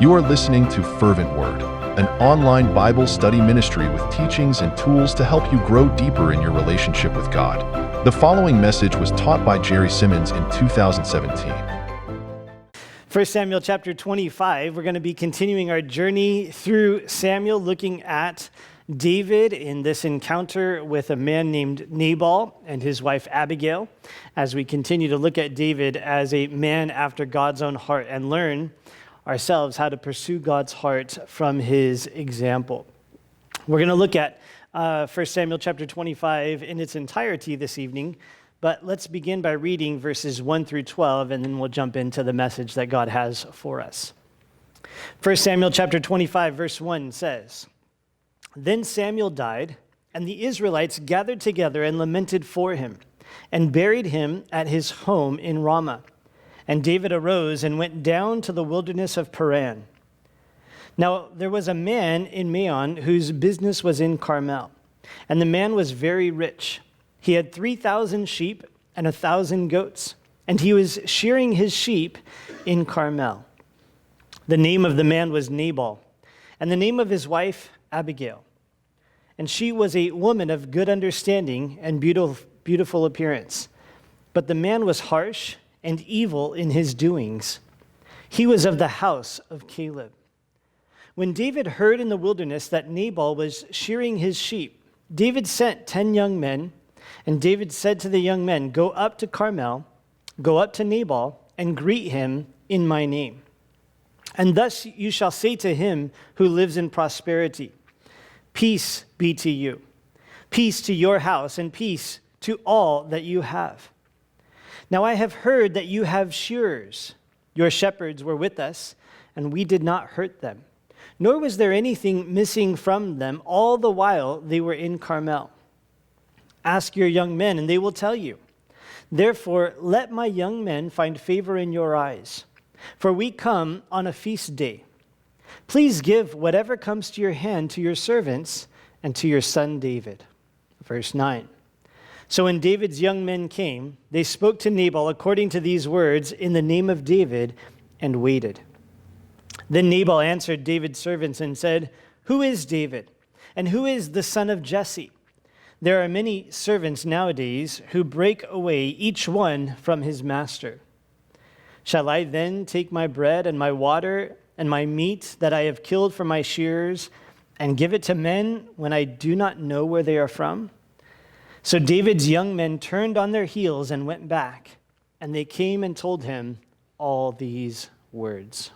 You are listening to Fervent Word, an online Bible study ministry with teachings and tools to help you grow deeper in your relationship with God. The following message was taught by B Simmons in 2017. 1 Samuel chapter 25, we're going to be continuing our journey through Samuel, looking at David in this encounter with a man named Nabal and his wife Abigail, as we continue to look at David as a man after God's own heart and learn ourselves how to pursue God's heart from his example. We're going to look at 1 Samuel chapter 25 in its entirety this evening, but let's begin by reading verses 1 through 12, and then we'll jump into the message that God has for us. 1 Samuel chapter 25, verse 1 says, "Then Samuel died, and the Israelites gathered together and lamented for him, and buried him at his home in Ramah. And David arose and went down to the wilderness of Paran. Now there was a man in Maon whose business was in Carmel, and the man was very rich. He had 3,000 sheep and 1,000 goats, and he was shearing his sheep in Carmel. The name of the man was Nabal, and the name of his wife Abigail. And she was a woman of good understanding and beautiful appearance. But the man was harsh and evil in his doings. He was of the house of Caleb. When David heard in the wilderness that Nabal was shearing his sheep, David sent 10 young men, and David said to the young men, 'Go up to Carmel, go up to Nabal, and greet him in my name. And thus you shall say to him who lives in prosperity, Peace be to you, peace to your house, and peace to all that you have. Now I have heard that you have shearers. Your shepherds were with us, and we did not hurt them. Nor was there anything missing from them all the while they were in Carmel. Ask your young men, and they will tell you. Therefore, let my young men find favor in your eyes, for we come on a feast day. Please give whatever comes to your hand to your servants and to your son David." Verse 9. "So when David's young men came, they spoke to Nabal according to these words in the name of David and waited. Then Nabal answered David's servants and said, 'Who is David? And who is the son of Jesse? There are many servants nowadays who break away each one from his master. Shall I then take my bread and my water and my meat that I have killed for my shearers and give it to men when I do not know where they are from?' So David's young men turned on their heels and went back, and they came and told him all these words."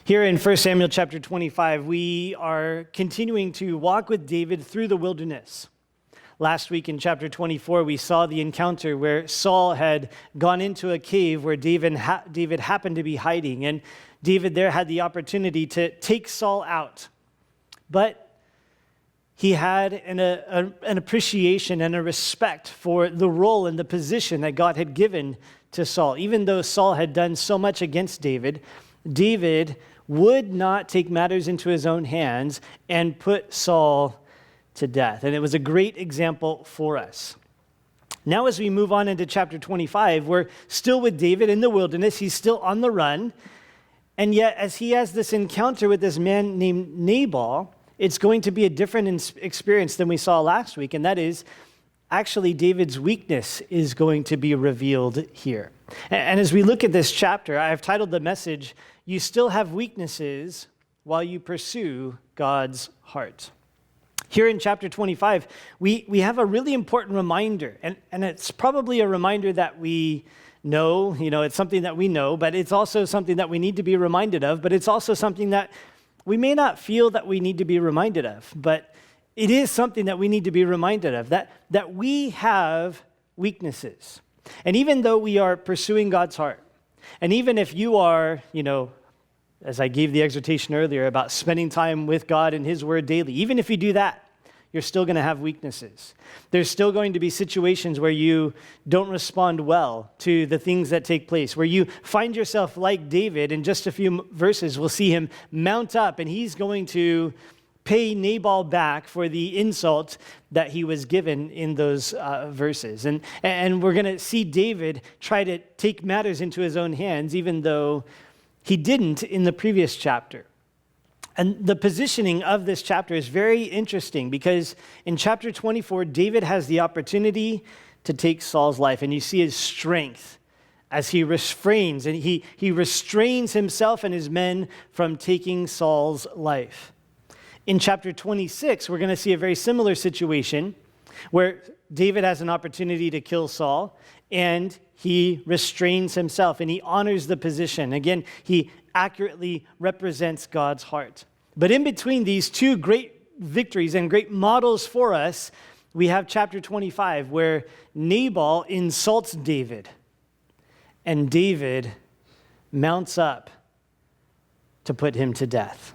Here in 1 Samuel chapter 25, we are continuing to walk with David through the wilderness. Last week in chapter 24, we saw the encounter where Saul had gone into a cave where David happened to be hiding, and David there had the opportunity to take Saul out. But he had an appreciation and a respect for the role and the position that God had given to Saul. Even though Saul had done so much against David, David would not take matters into his own hands and put Saul to death. And it was a great example for us. Now as we move on into chapter 25, we're still with David in the wilderness. He's still on the run. And yet as he has this encounter with this man named Nabal, it's going to be a different experience than we saw last week, and that is actually David's weakness is going to be revealed here. And as we look at this chapter, I've titled the message, "You Still Have Weaknesses While You Pursue God's Heart." Here in chapter 25, we have a really important reminder, and it's probably a reminder that we know, it's something that we know, but it's also something that we need to be reminded of, but it's also something that we may not feel that we need to be reminded of, but it is something that we need to be reminded of, that we have weaknesses. And even though we are pursuing God's heart, and even if you are, as I gave the exhortation earlier about spending time with God and His Word daily, even if you do that, you're still going to have weaknesses. There's still going to be situations where you don't respond well to the things that take place, where you find yourself like David. In just a few verses, we'll see him mount up, and he's going to pay Nabal back for the insult that he was given in those verses. And we're going to see David try to take matters into his own hands, even though He didn't in the previous chapter. And the positioning of this chapter is very interesting because in chapter 24, David has the opportunity to take Saul's life, and you see his strength as he refrains, and he restrains himself and his men from taking Saul's life. In chapter 26, we're going to see a very similar situation where David has an opportunity to kill Saul, and he restrains himself, and he honors the position. Again, he accurately represents God's heart. But in between these two great victories and great models for us, we have chapter 25, where Nabal insults David, and David mounts up to put him to death.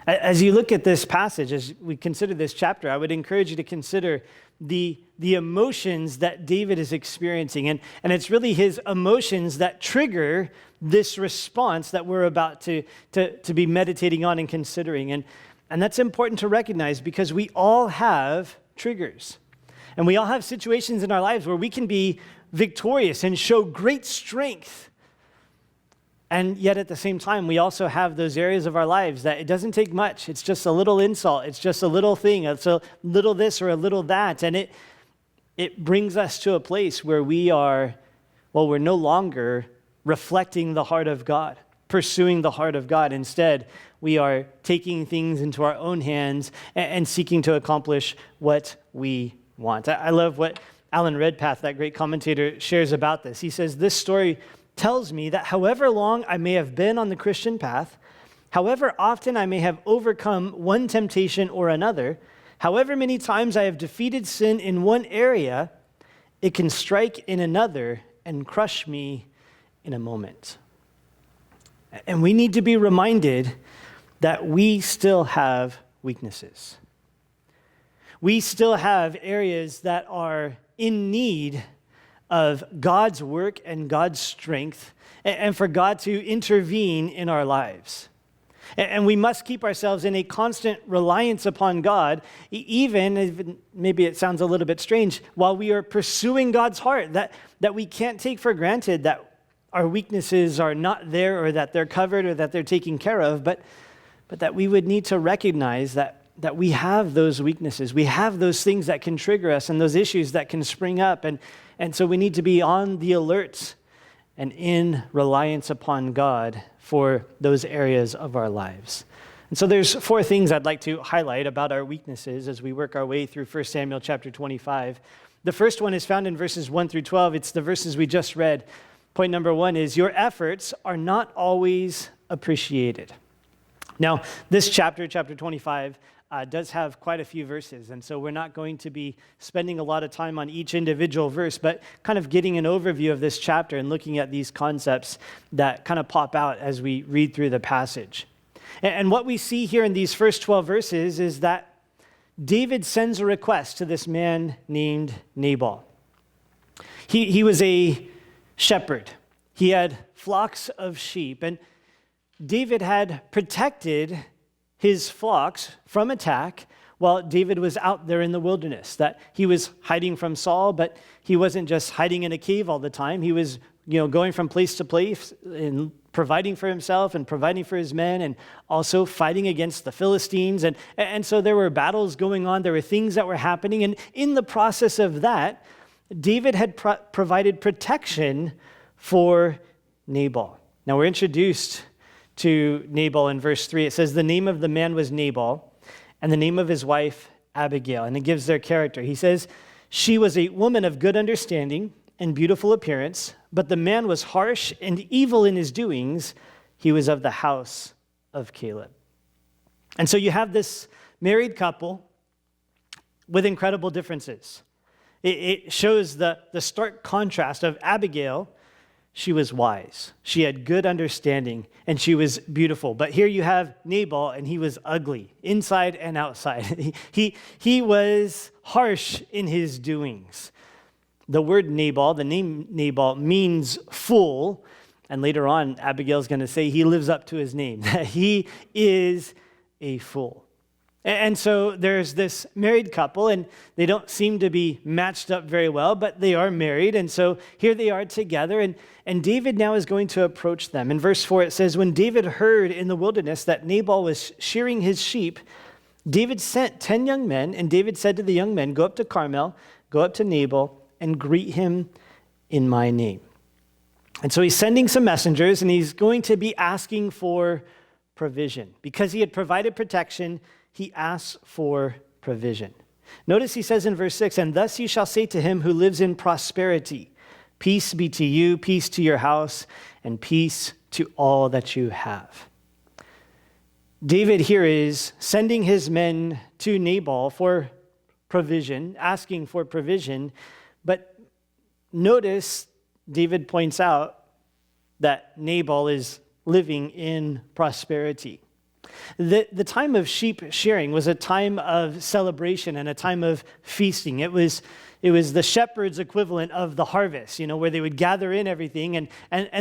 As you look at this passage, as we consider this chapter, I would encourage you to consider the emotions that David is experiencing. And it's really his emotions that trigger this response that we're about to be meditating on and considering. And that's important to recognize because we all have triggers. And we all have situations in our lives where we can be victorious and show great strength. And yet at the same time, we also have those areas of our lives that it doesn't take much. It's just a little insult. It's just a little thing. It's a little this or a little that. And it brings us to a place where we're no longer reflecting the heart of God, pursuing the heart of God. Instead, we are taking things into our own hands and seeking to accomplish what we want. I love what Alan Redpath, that great commentator, shares about this. He says, this story tells me that however long I may have been on the Christian path, however often I may have overcome one temptation or another, however many times I have defeated sin in one area, it can strike in another and crush me in a moment. And we need to be reminded that we still have weaknesses. We still have areas that are in need of God's work and God's strength, and for God to intervene in our lives. And we must keep ourselves in a constant reliance upon God, even if maybe it sounds a little bit strange, while we are pursuing God's heart, that we can't take for granted that our weaknesses are not there or that they're covered or that they're taken care of, but that we would need to recognize that we have those weaknesses. We have those things that can trigger us and those issues that can spring up. And so we need to be on the alert and in reliance upon God for those areas of our lives. And so there's 4 things I'd like to highlight about our weaknesses as we work our way through 1 Samuel chapter 25. The first one is found in verses 1 through 12. It's the verses we just read. Point number 1 is, your efforts are not always appreciated. Now, this chapter 25, does have quite a few verses, and so we're not going to be spending a lot of time on each individual verse, but kind of getting an overview of this chapter and looking at these concepts that kind of pop out as we read through the passage. And what we see here in these first 12 verses is that David sends a request to this man named Nabal. He was a shepherd. He had flocks of sheep, and David had protected his flocks from attack while David was out there in the wilderness, that he was hiding from Saul, but he wasn't just hiding in a cave all the time. He was, going from place to place and providing for himself and providing for his men and also fighting against the Philistines. And so there were battles going on. There were things that were happening. And in the process of that, David had provided protection for Nabal. Now we're introduced to Nabal in verse 3. It says, the name of the man was Nabal, and the name of his wife, Abigail. And it gives their character. He says, she was a woman of good understanding and beautiful appearance, but the man was harsh and evil in his doings. He was of the house of Caleb. And so you have this married couple with incredible differences. It shows the stark contrast of Abigail. She was wise. She had good understanding, and she was beautiful. But here you have Nabal, and he was ugly, inside and outside. He was harsh in his doings. The word Nabal, the name Nabal, means fool. And later on, Abigail's going to say he lives up to his name, that he is a fool. And so there's this married couple, and they don't seem to be matched up very well, but they are married. And so here they are together, and David now is going to approach them. In verse 4, it says, when David heard in the wilderness that Nabal was shearing his sheep, David sent 10 young men, and David said to the young men, go up to Carmel, go up to Nabal, and greet him in my name. And so he's sending some messengers, and he's going to be asking for provision. Because he had provided protection, he asks for provision. Notice he says in verse 6, and thus you shall say to him who lives in prosperity, peace be to you, peace to your house, and peace to all that you have. David here is sending his men to Nabal for provision, asking for provision, but notice David points out that Nabal is living in prosperity. The time of sheep shearing was a time of celebration and a time of feasting. It was the shepherd's equivalent of the harvest, where they would gather in everything. And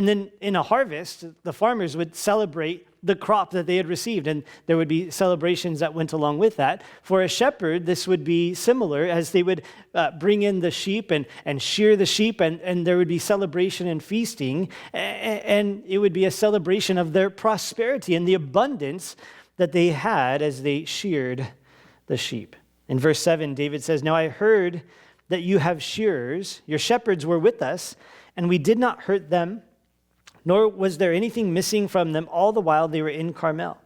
then in a harvest, the farmers would celebrate the crop that they had received. And there would be celebrations that went along with that. For a shepherd, this would be similar, as they would bring in the sheep and shear the sheep, and there would be celebration and feasting. And it would be a celebration of their prosperity and the abundance that they had as they sheared the sheep. In verse 7, David says, now I heard that you have shearers, your shepherds were with us, and we did not hurt them, nor was there anything missing from them all the while they were in Carmel.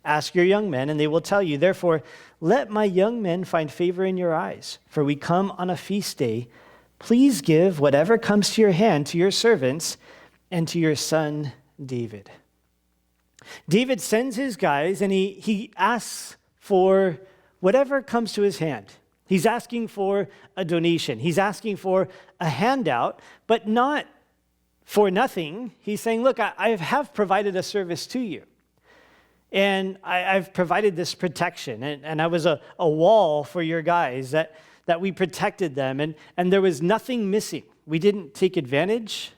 Ask your young men, and they will tell you. Therefore, let my young men find favor in your eyes, for we come on a feast day. Please give whatever comes to your hand to your servants and to your son David. David sends his guys, and he asks for whatever comes to his hand. He's asking for a donation. He's asking for a handout, but not for nothing. He's saying, look, I have provided a service to you. And I've provided this protection. And I was a wall for your guys that we protected them. And there was nothing missing. We didn't take advantage,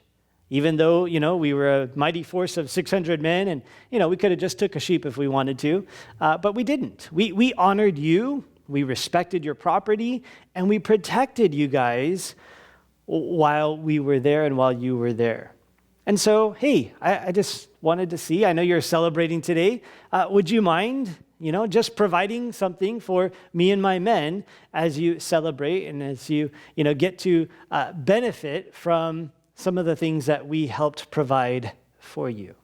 even though, we were a mighty force of 600 men. And, we could have just took a sheep if we wanted to. But we didn't. We honored you. We respected your property. And we protected you guys while we were there and while you were there. And so, hey, I just wanted to see, I know you're celebrating today. Would you mind, just providing something for me and my men as you celebrate and as you, get to benefit from some of the things that we helped provide for you?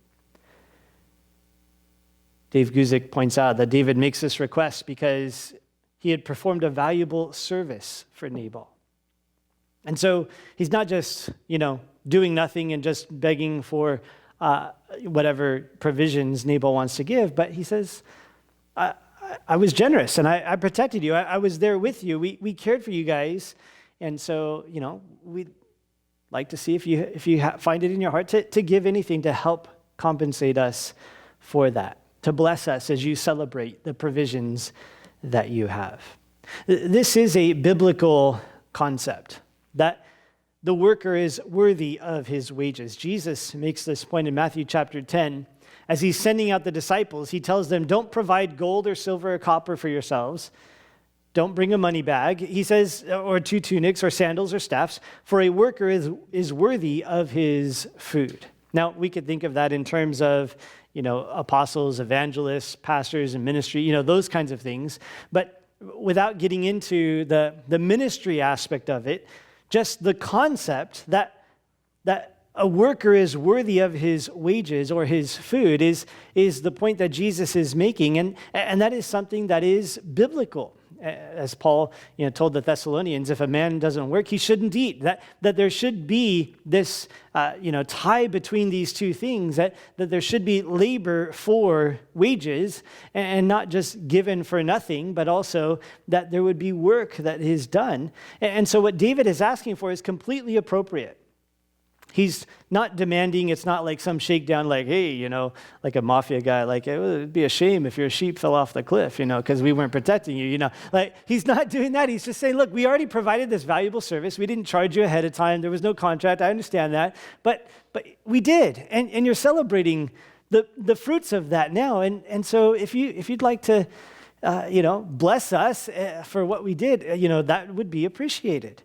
Dave Guzik points out that David makes this request because he had performed a valuable service for Nabal. And so he's not just, doing nothing and just begging for whatever provisions Nabal wants to give, but he says, I was generous and I protected you. I was there with you. We cared for you guys. And so, we'd like to see if you find it in your heart to give anything to help compensate us for that, to bless us as you celebrate the provisions that you have. This is a biblical concept, that the worker is worthy of his wages. Jesus makes this point in Matthew chapter 10. As he's sending out the disciples, he tells them, don't provide gold or silver or copper for yourselves. Don't bring a money bag, he says, or 2 tunics or sandals or staffs, for a worker is worthy of his food. Now, we could think of that in terms of, apostles, evangelists, pastors, and ministry, those kinds of things. But without getting into the ministry aspect of it, just the concept that a worker is worthy of his wages or his food is the point that Jesus is making, and that is something that is biblical. As Paul told the Thessalonians, if a man doesn't work, he shouldn't eat. That there should be this tie between these two things, that there should be labor for wages and not just given for nothing, but also that there would be work that is done. And so what David is asking for is completely appropriate. He's not demanding, it's not like some shakedown like, hey, like a mafia guy, like, it would be a shame if your sheep fell off the cliff, because we weren't protecting you, Like, he's not doing that. He's just saying, look, we already provided this valuable service. We didn't charge you ahead of time. There was no contract. I understand that. But we did. And you're celebrating the fruits of that now. And so if you'd like to bless us for what we did, that would be appreciated.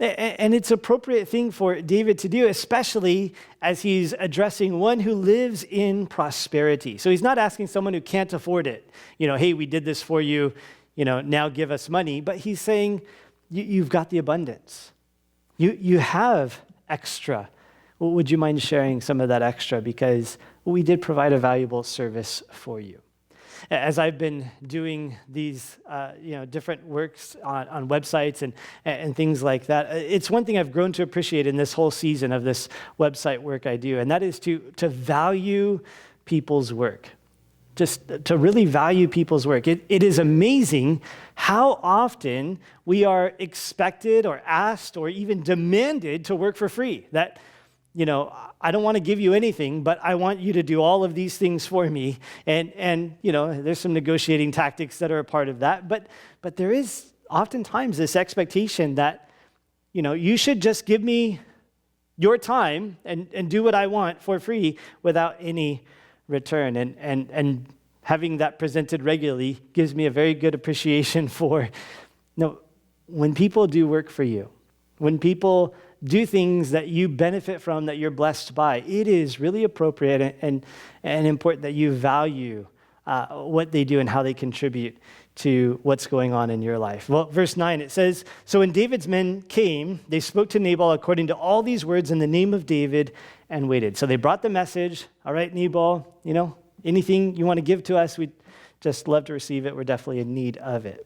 And it's an appropriate thing for David to do, especially as he's addressing one who lives in prosperity. So he's not asking someone who can't afford it, hey, we did this for you, now give us money. But he's saying, you've got the abundance. You have extra. Well, would you mind sharing some of that extra? Because we did provide a valuable service for you. As I've been doing these, different works on websites and things like that, it's one thing I've grown to appreciate in this whole season of this website work I do, and that is to value people's work. Just to really value people's work. It is amazing how often we are expected or asked or even demanded to work for free. That, I don't want to give you anything, but I want you to do all of these things for me. And there's some negotiating tactics that are a part of that. But there is oftentimes this expectation that, you should just give me your time and do what I want for free without any return. And having that presented regularly gives me a very good appreciation for, when people do work for you, when people do things that you benefit from, that you're blessed by, it is really appropriate and important that you value what they do and how they contribute to what's going on in your life. Well, verse 9, it says, "So when David's men came, they spoke to Nabal according to all these words in the name of David and waited." So they brought the message. All right, Nabal, anything you want to give to us, we'd just love to receive it. We're definitely in need of it.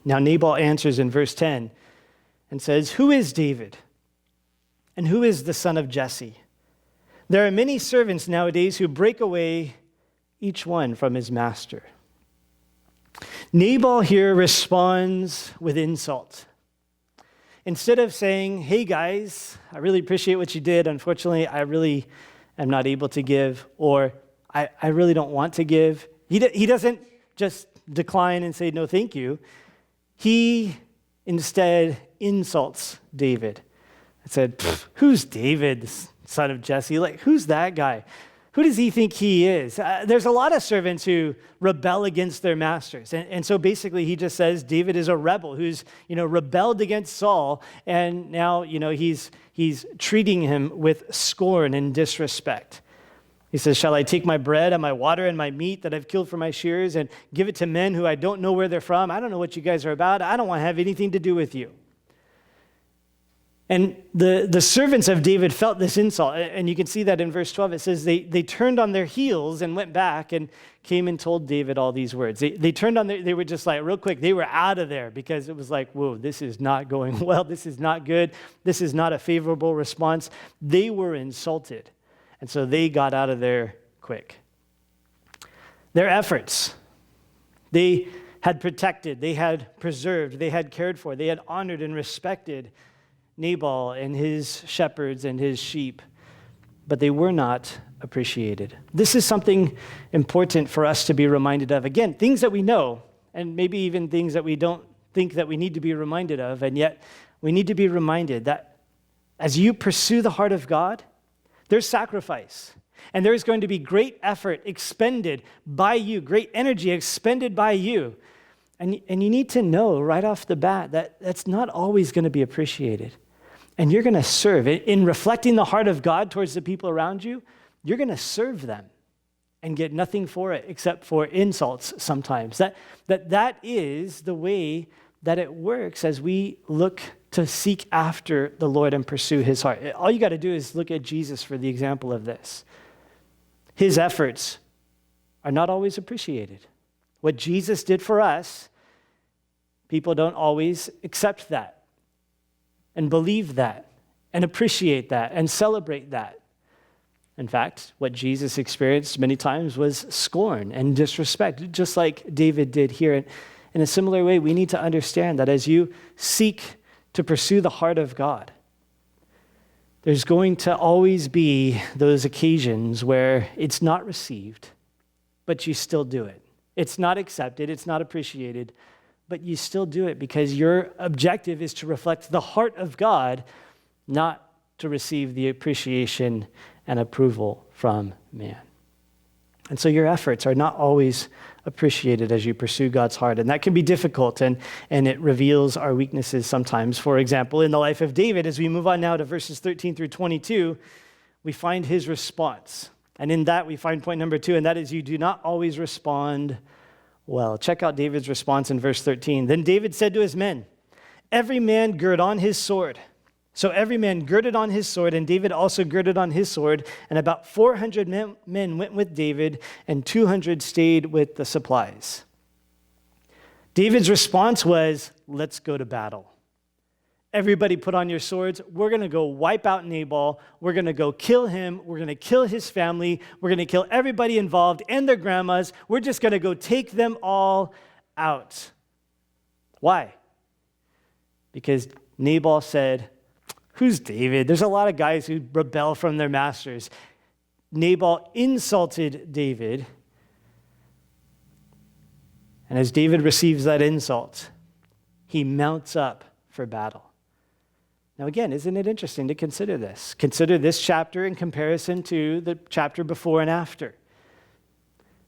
Now Nabal answers in verse 10 and says, "Who is David? And who is the son of Jesse? There are many servants nowadays who break away, each one from his master." Nabal here responds with insult. Instead of saying, "Hey guys, I really appreciate what you did. Unfortunately, I really am not able to give," or I really don't want to give. He doesn't just decline and say, "No, thank you." He instead insults David. I said, "Who's David, the son of Jesse? Who's that guy? Who does he think he is?" There's a lot of servants who rebel against their masters. And so basically he just says David is a rebel who's, rebelled against Saul. And now, he's treating him with scorn and disrespect. He says, "Shall I take my bread and my water and my meat that I've killed for my shears and give it to men who I don't know where they're from? I don't know what you guys are about. I don't want to have anything to do with you." And the servants of David felt this insult. And you can see that in verse 12. It says they turned on their heels and went back and came and told David all these words. They turned on they were just real quick, they were out of there because it was whoa, this is not going well. This is not good. This is not a favorable response. They were insulted. And so they got out of there quick. Their efforts, they had protected, they had preserved, they had cared for, they had honored and respected Nabal and his shepherds and his sheep, but they were not appreciated. This is something important for us to be reminded of. Again, things that we know, and maybe even things that we don't think that we need to be reminded of, and yet we need to be reminded that as you pursue the heart of God, there's sacrifice, and there's going to be great effort expended by you, great energy expended by you, and you need to know right off the bat that that's not always going to be appreciated. And you're going to serve. In reflecting the heart of God towards the people around you, you're going to serve them and get nothing for it except for insults sometimes. That is the way that it works as we look to seek after the Lord and pursue his heart. All you got to do is look at Jesus for the example of this. His efforts are not always appreciated. What Jesus did for us, people don't always accept that and believe that and appreciate that and celebrate that. In fact, what Jesus experienced many times was scorn and disrespect, just like David did here. And in a similar way, we need to understand that as you seek to pursue the heart of God, there's going to always be those occasions where it's not received, but you still do it. It's not accepted, it's not appreciated, but you still do it because your objective is to reflect the heart of God, not to receive the appreciation and approval from man. And so your efforts are not always appreciated as you pursue God's heart. And that can be difficult, and it reveals our weaknesses sometimes. For example, in the life of David, as we move on now to verses 13 through 22, we find his response. And in that, we find point number 2, and that is you do not always respond well. Check out David's response in verse 13. Then David said to his men, every man gird on his sword. So every man girded on his sword, and David also girded on his sword, and about 400 men went with David, and 200 stayed with the supplies. David's response was, let's go to battle. Everybody put on your swords. We're going to go wipe out Nabal. We're going to go kill him. We're going to kill his family. We're going to kill everybody involved and their grandmas. We're just going to go take them all out. Why? Because Nabal said, who's David? There's a lot of guys who rebel from their masters. Nabal insulted David. And as David receives that insult, he mounts up for battle. Now again, isn't it interesting to consider this? Consider this chapter in comparison to the chapter before and after,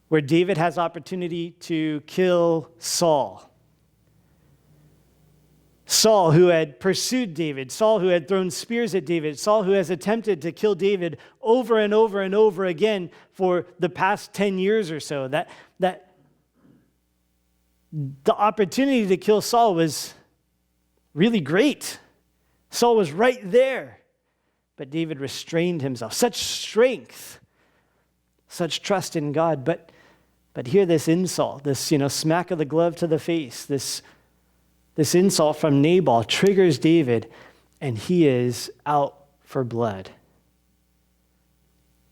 where David has opportunity to kill Saul. Saul, who had pursued David, Saul, who had thrown spears at David, Saul, who has attempted to kill David over and over and over again for the past 10 years or so. That the opportunity to kill Saul was really great. Saul was right there, but David restrained himself. Such strength, such trust in God. But hear this insult, this smack of the glove to the face, this insult from Nabal triggers David, and he is out for blood.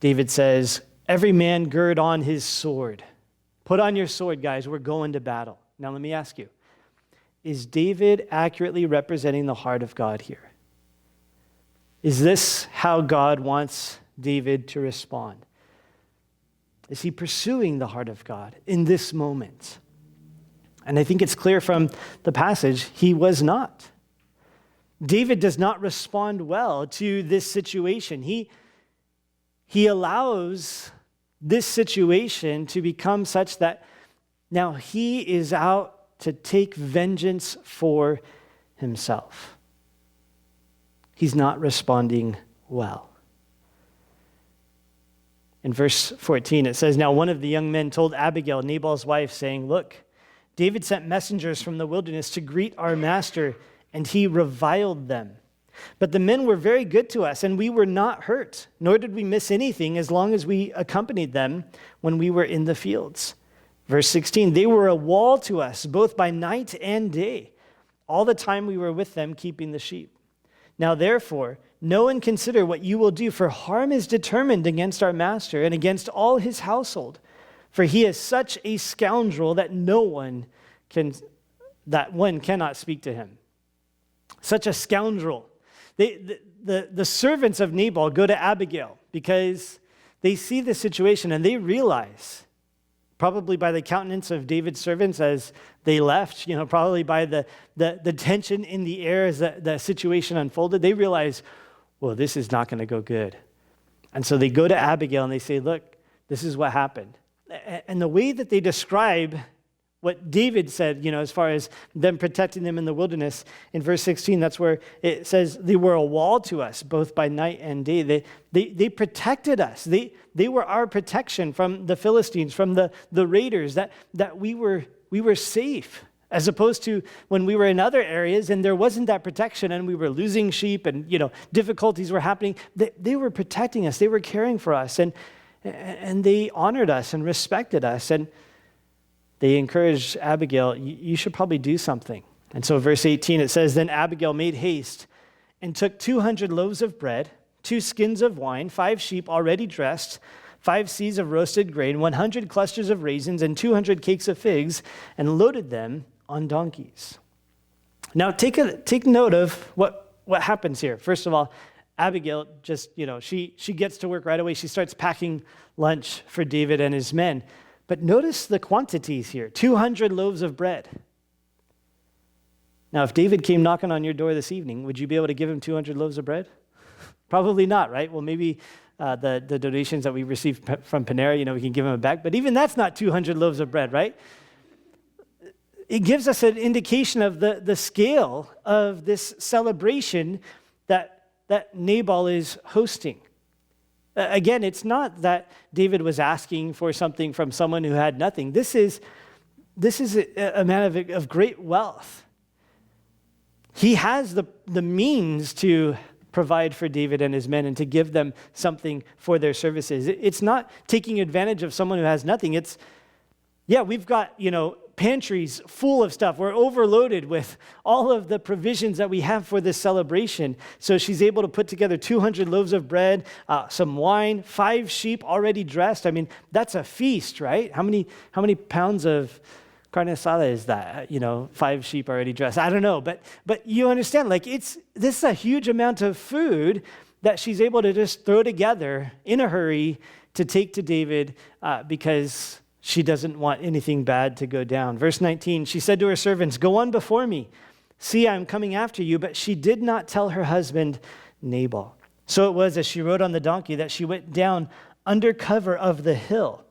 David says, every man gird on his sword. Put on your sword, guys. We're going to battle. Now let me ask you, is David accurately representing the heart of God here? Is this how God wants David to respond? Is he pursuing the heart of God in this moment? And I think it's clear from the passage, he was not. David does not respond well to this situation. He allows this situation to become such that now he is out to take vengeance for himself. He's not responding well. In verse 14, it says, now one of the young men told Abigail, Nabal's wife, saying, look, David sent messengers from the wilderness to greet our master, and he reviled them. But the men were very good to us, and we were not hurt, nor did we miss anything as long as we accompanied them when we were in the fields. Verse 16, they were a wall to us, both by night and day, all the time we were with them keeping the sheep. Now therefore, know and consider what you will do, for harm is determined against our master and against all his household. For he is such a scoundrel that one cannot speak to him. Such a scoundrel. The servants of Nabal go to Abigail because they see the situation and they realize, probably by the countenance of David's servants as they left, probably by the tension in the air as the situation unfolded, they realize, well, this is not going to go good. And so they go to Abigail and they say, look, this is what happened. And the way that they describe what David said, as far as them protecting them in the wilderness, in verse 16, that's where it says they were a wall to us, both by night and day. They protected us. They were our protection from the Philistines, from the raiders, that we were safe, as opposed to when we were in other areas and there wasn't that protection and we were losing sheep and, difficulties were happening. They were protecting us. They were caring for us, and they honored us and respected us. And they encouraged Abigail, you should probably do something. And so verse 18, it says, then Abigail made haste and took 200 loaves of bread, 2 skins of wine, 5 sheep already dressed, 5 seahs of roasted grain, 100 clusters of raisins, and 200 cakes of figs, and loaded them on donkeys. Now take note of what happens here. First of all, Abigail just, she gets to work right away. She starts packing lunch for David and his men. But notice the quantities here, 200 loaves of bread. Now, if David came knocking on your door this evening, would you be able to give him 200 loaves of bread? Probably not, right? Well, maybe the donations that we received from Panera, we can give them back. But even that's not 200 loaves of bread, right? It gives us an indication of the scale of this celebration that Nabal is hosting. Again, it's not that David was asking for something from someone who had nothing. This is a man of great wealth. He has the means to provide for David and his men and to give them something for their services. It's not taking advantage of someone who has nothing. We've got, pantries full of stuff. We're overloaded with all of the provisions that we have for this celebration. So she's able to put together 200 loaves of bread, some wine, 5 sheep already dressed. I mean, that's a feast, right? How many pounds of carne asada is that? 5 sheep already dressed. I don't know, but you understand, this is a huge amount of food that she's able to just throw together in a hurry to take to David because she doesn't want anything bad to go down. Verse 19, she said to her servants, "Go on before me. See, I'm coming after you." But she did not tell her husband Nabal. So it was as she rode on the donkey that she went down under cover of the hill.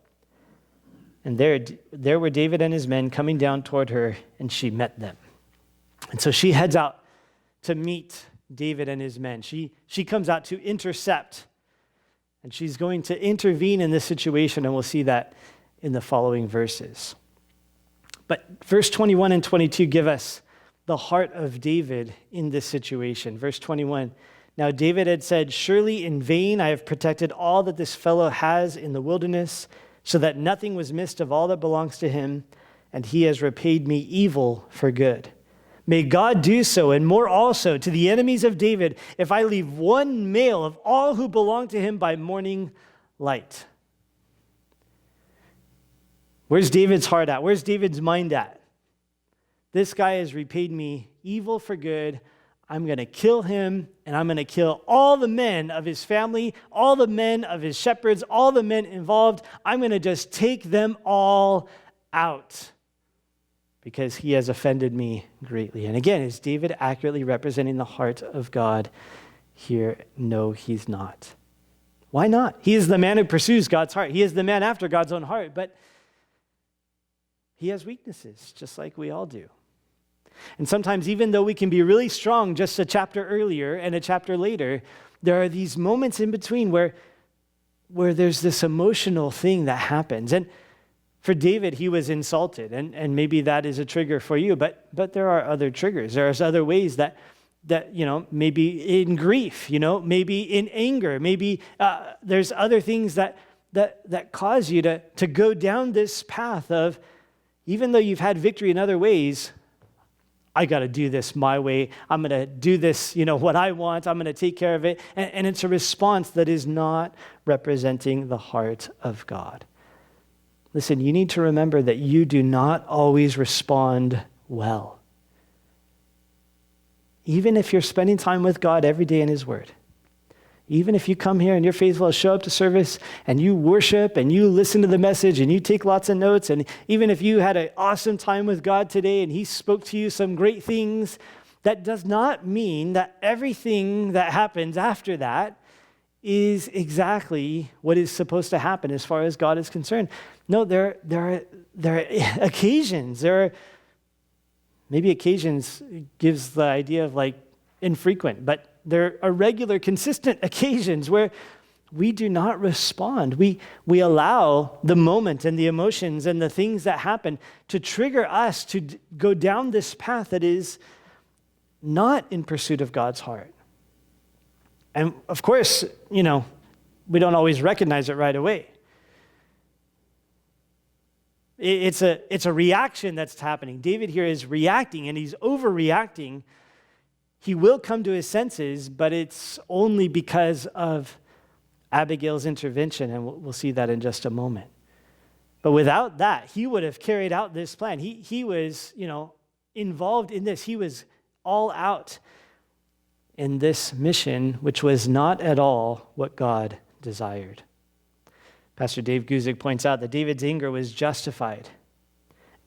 And there were David and his men coming down toward her, and she met them. And so she heads out to meet David and his men. She comes out to intercept, and she's going to intervene in this situation, and we'll see that in the following verses. But verse 21 and 22 give us the heart of David in this situation. Verse 21, now David had said, "Surely in vain I have protected all that this fellow has in the wilderness, so that nothing was missed of all that belongs to him, and he has repaid me evil for good. May God do so, and more also, to the enemies of David, if I leave one male of all who belong to him by morning light." Where's David's heart at? Where's David's mind at? This guy has repaid me evil for good. I'm going to kill him, and I'm going to kill all the men of his family, all the men of his shepherds, all the men involved. I'm going to just take them all out because he has offended me greatly. And again, is David accurately representing the heart of God here? No, he's not. Why not? He is the man who pursues God's heart. He is the man after God's own heart, but he has weaknesses, just like we all do. And sometimes, even though we can be really strong just a chapter earlier and a chapter later, there are these moments in between where there's this emotional thing that happens. And for David, he was insulted, and maybe that is a trigger for you, but there are other triggers. There's other ways that maybe in grief, maybe in anger, maybe there's other things that cause you to go down this path of, even though you've had victory in other ways, I got to do this my way. I'm going to do this, what I want. I'm going to take care of it. And it's a response that is not representing the heart of God. Listen, you need to remember that you do not always respond well. Even if you're spending time with God every day in His Word. Even if you come here and you're faithful to show up to service and you worship and you listen to the message and you take lots of notes, and even if you had an awesome time with God today and He spoke to you some great things, that does not mean that everything that happens after that is exactly what is supposed to happen as far as God is concerned. No, there are occasions. Maybe occasions gives the idea of infrequent, but there are regular, consistent occasions where we do not respond. We allow the moment and the emotions and the things that happen to trigger us to go down this path that is not in pursuit of God's heart. And of course, we don't always recognize it right away. It's a reaction that's happening. David here is reacting, and he's overreacting. He will come to his senses, but it's only because of Abigail's intervention, and we'll see that in just a moment. But without that, he would have carried out this plan. He was, involved in this. He was all out in this mission, which was not at all what God desired. Pastor Dave Guzik points out that David's anger was justified,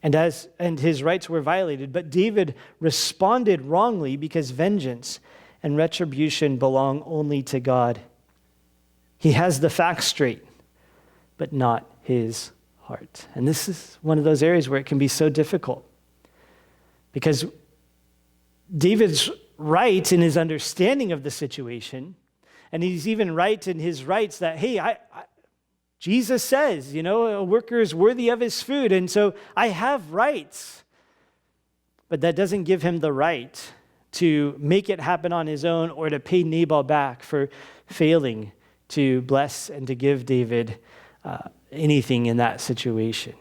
and his rights were violated, but David responded wrongly because vengeance and retribution belong only to God. He has the facts straight, but not his heart. And this is one of those areas where it can be so difficult, because David's right in his understanding of the situation, and he's even right in his rights that, hey, Jesus says, a worker is worthy of his food, and so I have rights. But that doesn't give him the right to make it happen on his own or to pay Nabal back for failing to bless and to give David anything in that situation.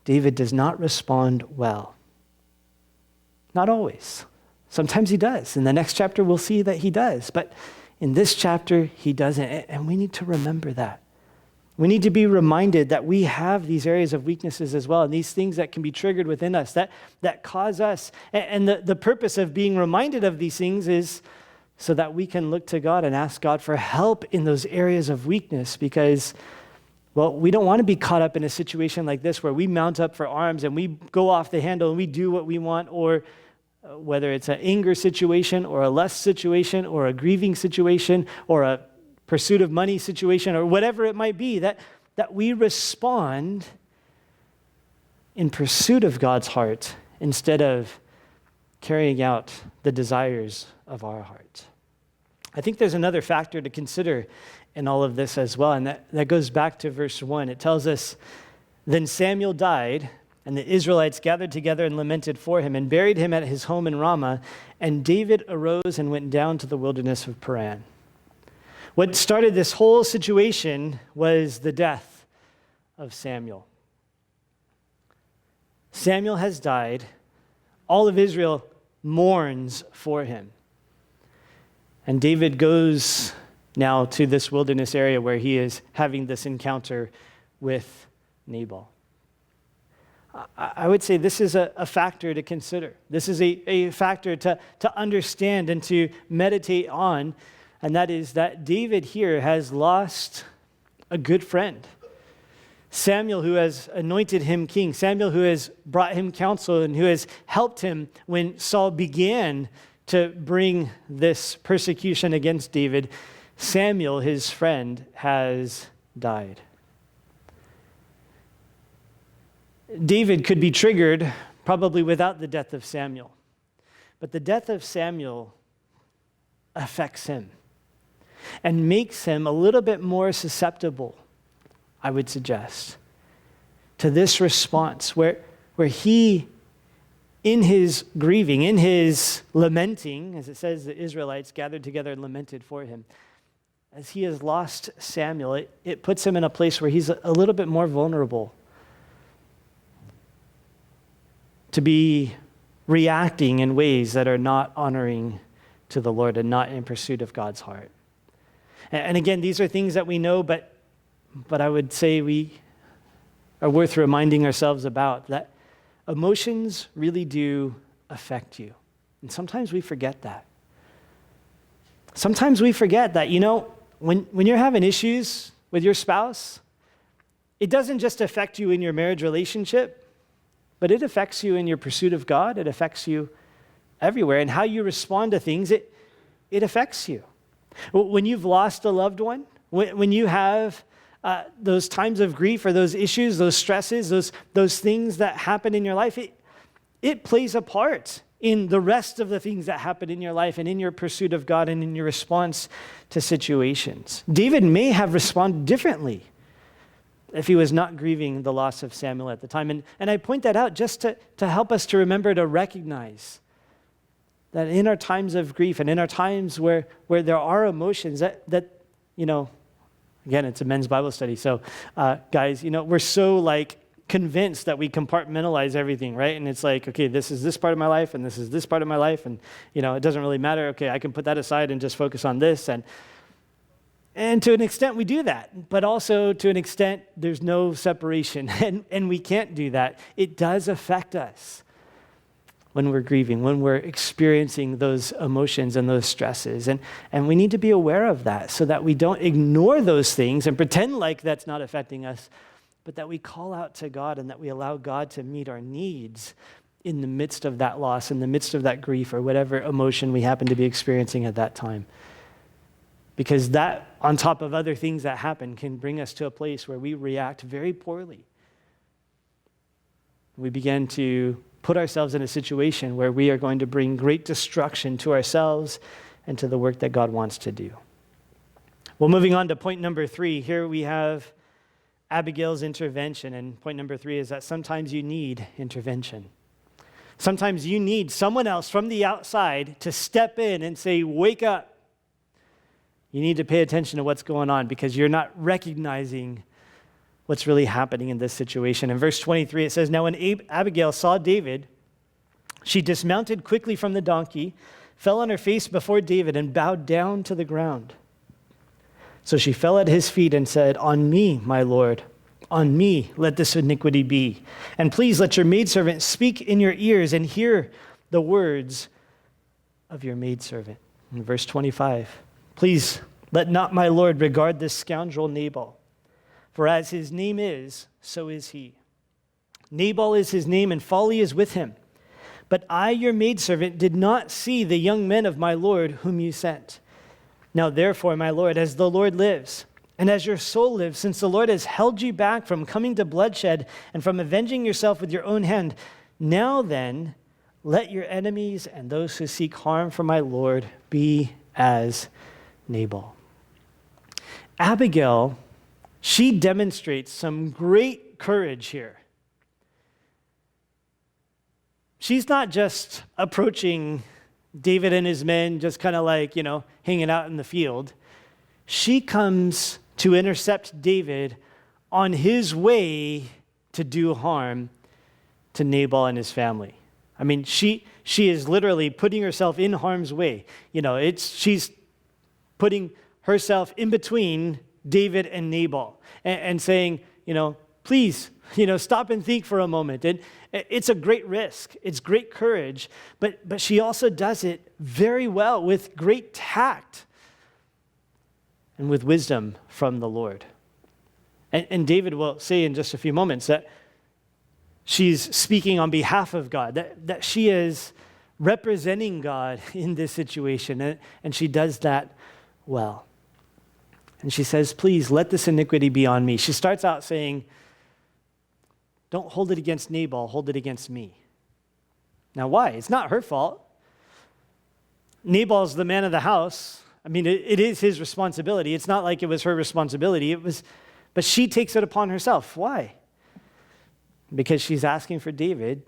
David does not respond well. Not always. Sometimes he does. In the next chapter, we'll see that he does. But in this chapter, he doesn't. And we need to remember that. We need to be reminded that we have these areas of weaknesses as well, and these things that can be triggered within us that cause us. And the purpose of being reminded of these things is so that we can look to God and ask God for help in those areas of weakness, because, well, we don't want to be caught up in a situation like this where we mount up for arms and we go off the handle and we do what we want, or whether it's an anger situation or a lust situation or a grieving situation or a pursuit of money situation or whatever it might be, that we respond in pursuit of God's heart instead of carrying out the desires of our heart. I think there's another factor to consider in all of this as well, and that goes back to verse 1. It tells us, "Then Samuel died, and the Israelites gathered together and lamented for him and buried him at his home in Ramah, and David arose and went down to the wilderness of Paran." What started this whole situation was the death of Samuel. Samuel has died. All of Israel mourns for him. And David goes now to this wilderness area where he is having this encounter with Nabal. I would say this is a factor to consider. This is a factor to understand and to meditate on. And that is that David here has lost a good friend. Samuel, who has anointed him king. Samuel, who has brought him counsel and who has helped him when Saul began to bring this persecution against David. Samuel, his friend, has died. David could be triggered probably without the death of Samuel. But the death of Samuel affects him and makes him a little bit more susceptible, I would suggest, to this response where he, in his grieving, in his lamenting, as it says, the Israelites gathered together and lamented for him, as he has lost Samuel, it puts him in a place where he's a little bit more vulnerable to be reacting in ways that are not honoring to the Lord and not in pursuit of God's heart. And again, these are things that we know, but I would say we are worth reminding ourselves about, that emotions really do affect you. And sometimes we forget that. Sometimes we forget that, when you're having issues with your spouse, it doesn't just affect you in your marriage relationship, but it affects you in your pursuit of God. It affects you everywhere. And how you respond to things, it affects you. When you've lost a loved one, when you have those times of grief or those issues, those stresses, those things that happen in your life, it plays a part in the rest of the things that happen in your life and in your pursuit of God and in your response to situations. David may have responded differently if he was not grieving the loss of Samuel at the time. And I point that out just to help us to remember to recognize that in our times of grief and in our times where there are emotions that again, it's a men's Bible study. So guys, we're so convinced that we compartmentalize everything, right? And it's like, okay, this is this part of my life and this is this part of my life. And, it doesn't really matter. Okay, I can put that aside and just focus on this. And to an extent, we do that. But also, to an extent, there's no separation. And we can't do that. It does affect us when we're grieving, when we're experiencing those emotions and those stresses. And we need to be aware of that so that we don't ignore those things and pretend like that's not affecting us, but that we call out to God and that we allow God to meet our needs in the midst of that loss, in the midst of that grief, or whatever emotion we happen to be experiencing at that time. Because that, on top of other things that happen, can bring us to a place where we react very poorly. We begin to put ourselves in a situation where we are going to bring great destruction to ourselves and to the work that God wants to do. Well, moving on to point number 3, here we have Abigail's intervention. And point number 3 is that sometimes you need intervention. Sometimes you need someone else from the outside to step in and say, wake up. You need to pay attention to what's going on because you're not recognizing what's really happening in this situation. In verse 23, it says, now when Abigail saw David, she dismounted quickly from the donkey, fell on her face before David, and bowed down to the ground. So she fell at his feet and said, on me, my Lord, on me let this iniquity be. And please let your maidservant speak in your ears and hear the words of your maidservant. In verse 25, please let not my Lord regard this scoundrel Nabal, for as his name is, so is he. Nabal is his name, and folly is with him. But I, your maidservant, did not see the young men of my Lord whom you sent. Now therefore, my Lord, as the Lord lives, and as your soul lives, since the Lord has held you back from coming to bloodshed and from avenging yourself with your own hand, now then, let your enemies and those who seek harm for my Lord be as Nabal. Abigail, she demonstrates some great courage here. She's not just approaching David and his men, just kind of like, hanging out in the field. She comes to intercept David on his way to do harm to Nabal and his family. I mean, she is literally putting herself in harm's way. She's putting herself in between David and Nabal and saying, please, stop and think for a moment. And it's a great risk. It's great courage. But she also does it very well with great tact and with wisdom from the Lord. And David will say in just a few moments that she's speaking on behalf of God, that she is representing God in this situation, and she does that well. And she says, please, let this iniquity be on me. She starts out saying, don't hold it against Nabal, hold it against me. Now, why? It's not her fault. Nabal's the man of the house. I mean, it is his responsibility. It's not like it was her responsibility. But she takes it upon herself. Why? Because she's asking for David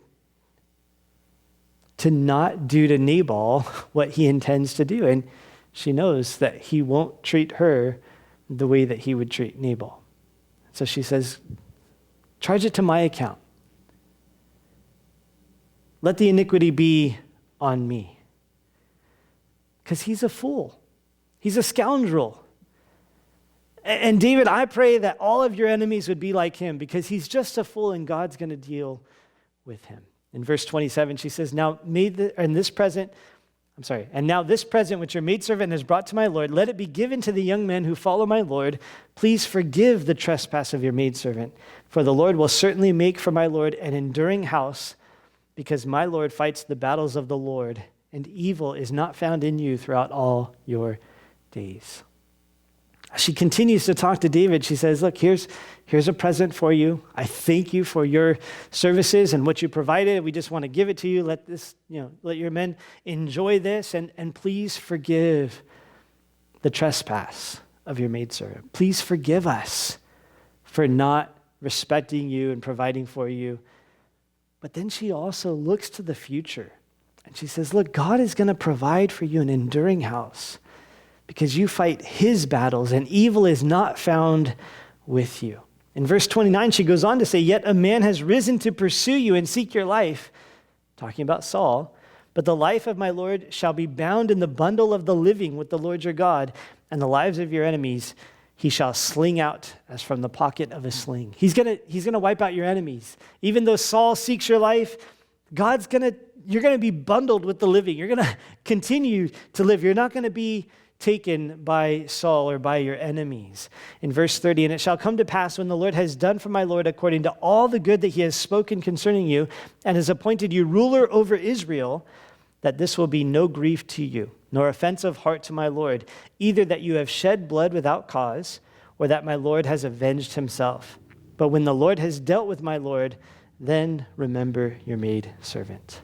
to not do to Nabal what he intends to do. And she knows that he won't treat her the way that he would treat Nabal. So she says, charge it to my account. Let the iniquity be on me. Because he's a fool. He's a scoundrel. And David, I pray that all of your enemies would be like him because he's just a fool and God's going to deal with him. In verse 27, she says, now this present which your maidservant has brought to my Lord, let it be given to the young men who follow my Lord. Please forgive the trespass of your maidservant, for the Lord will certainly make for my Lord an enduring house, because my Lord fights the battles of the Lord, and evil is not found in you throughout all your days. She continues to talk to David. She says, look, here's a present for you. I thank you for your services and what you provided. We just want to give it to you. Let your men enjoy this, and please forgive the trespass of your maidservant. Please forgive us for not respecting you and providing for you. But then she also looks to the future, and she says, look, God is going to provide for you an enduring house, because you fight his battles, and evil is not found with you. In verse 29, she goes on to say, yet a man has risen to pursue you and seek your life, talking about Saul, but the life of my Lord shall be bound in the bundle of the living with the Lord your God, and the lives of your enemies he shall sling out as from the pocket of a sling. He's gonna wipe out your enemies. Even though Saul seeks your life, you're gonna be bundled with the living. You're gonna continue to live. You're not gonna be taken by Saul or by your enemies. In verse 30, and it shall come to pass when the Lord has done for my Lord according to all the good that he has spoken concerning you and has appointed you ruler over Israel, that this will be no grief to you. nor offense of heart to my Lord, either that you have shed blood without cause, or that my Lord has avenged himself. But when the Lord has dealt with my Lord, then remember your maidservant."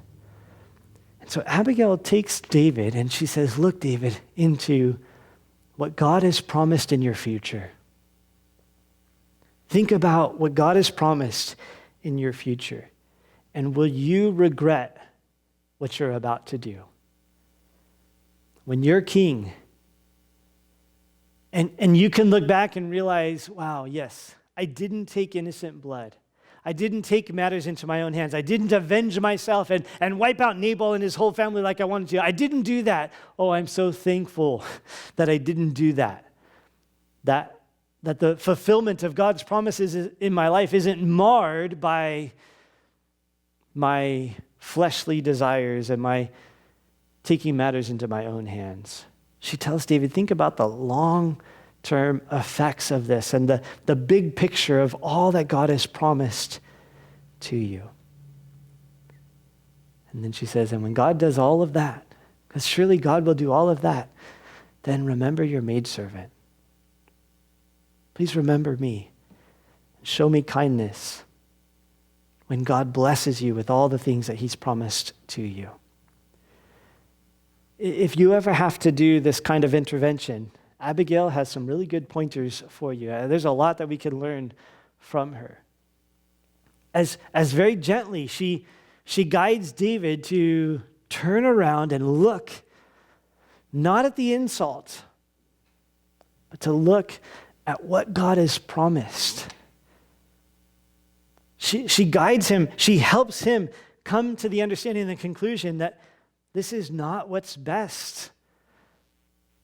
And so Abigail takes David and she says, "Look, David, into what God has promised in your future. Think about what God has promised in your future. And will you regret what you're about to do? When you're king, and you can look back and realize, wow, yes, I didn't take innocent blood. I didn't take matters into my own hands. I didn't avenge myself and wipe out Nabal and his whole family like I wanted to. I didn't do that. Oh, I'm so thankful that I didn't do that. That the fulfillment of God's promises in my life isn't marred by my fleshly desires and my taking matters into my own hands." She tells David, think about the long-term effects of this and the big picture of all that God has promised to you. And then she says, and when God does all of that, because surely God will do all of that, then remember your maidservant. Please remember me. Show me kindness when God blesses you with all the things that he's promised to you. If you ever have to do this kind of intervention, Abigail has some really good pointers for you. There's a lot that we can learn from her. As very gently, she guides David to turn around and look, not at the insult, but to look at what God has promised. She guides him, she helps him come to the understanding and the conclusion that this is not what's best.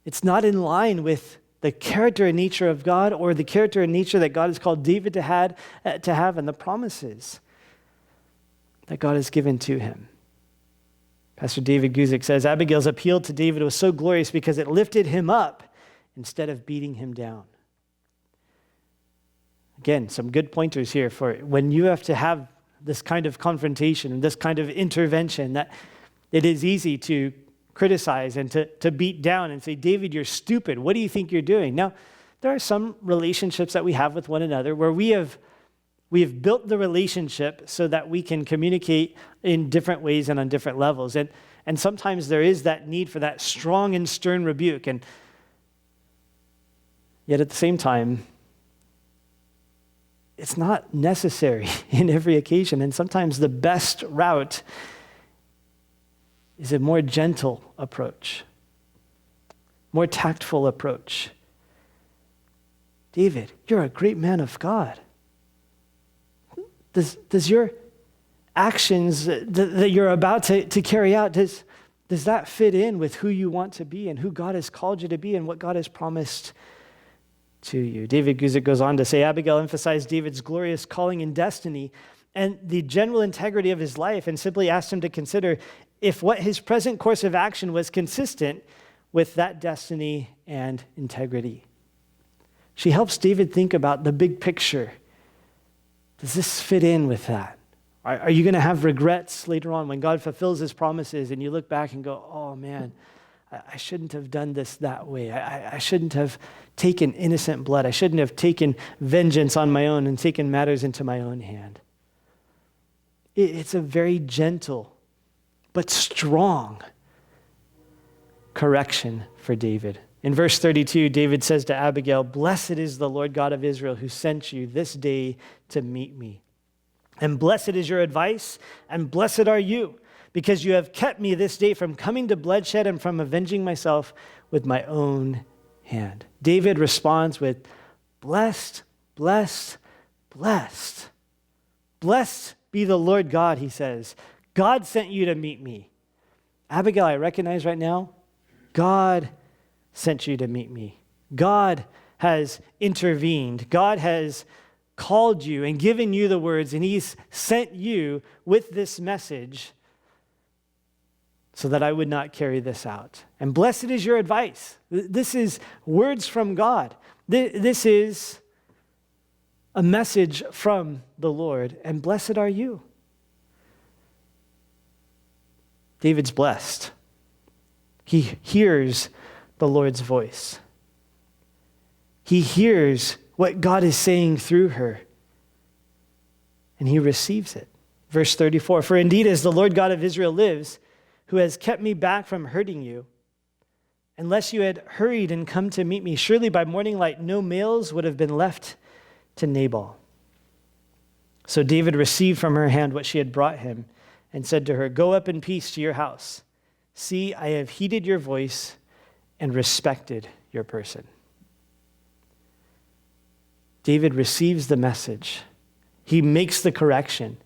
It's not in line with the character and nature of God or the character and nature that God has called David to have and the promises that God has given to him. Pastor David Guzik says, Abigail's appeal to David was so glorious because it lifted him up instead of beating him down. Again, some good pointers here for when you have to have this kind of confrontation and this kind of intervention, that it is easy to criticize and to beat down and say, David, you're stupid. What do you think you're doing? Now, there are some relationships that we have with one another where we have built the relationship so that we can communicate in different ways and on different levels. And sometimes there is that need for that strong and stern rebuke. And yet at the same time, it's not necessary in every occasion. And sometimes the best route is a more gentle approach, more tactful approach. David, you're a great man of God. Does your actions that you're about to carry out, does that fit in with who you want to be and who God has called you to be and what God has promised to you? David Guzik goes on to say, Abigail emphasized David's glorious calling and destiny and the general integrity of his life and simply asked him to consider if what his present course of action was consistent with that destiny and integrity. She helps David think about the big picture. Does this fit in with that? Are you going to have regrets later on when God fulfills his promises and you look back and go, oh man, I shouldn't have done this that way. I shouldn't have taken innocent blood. I shouldn't have taken vengeance on my own and taken matters into my own hand. It's a very gentle but strong correction for David. In verse 32, David says to Abigail, blessed is the Lord God of Israel who sent you this day to meet me. And blessed is your advice, and blessed are you, because you have kept me this day from coming to bloodshed and from avenging myself with my own hand. David responds with, blessed, blessed, blessed. Blessed be the Lord God, he says. God sent you to meet me. Abigail, I recognize right now, God sent you to meet me. God has intervened. God has called you and given you the words, and he's sent you with this message so that I would not carry this out. And blessed is your advice. This is words from God. This is a message from the Lord, and blessed are you. David's blessed. He hears the Lord's voice. He hears what God is saying through her, and he receives it. Verse 34, "For indeed as the Lord God of Israel lives, who has kept me back from hurting you, unless you had hurried and come to meet me, surely by morning light no males would have been left to Nabal." So David received from her hand what she had brought him and said to her, "Go up in peace to your house. See, I have heeded your voice and respected your person." David receives the message. He makes the correction.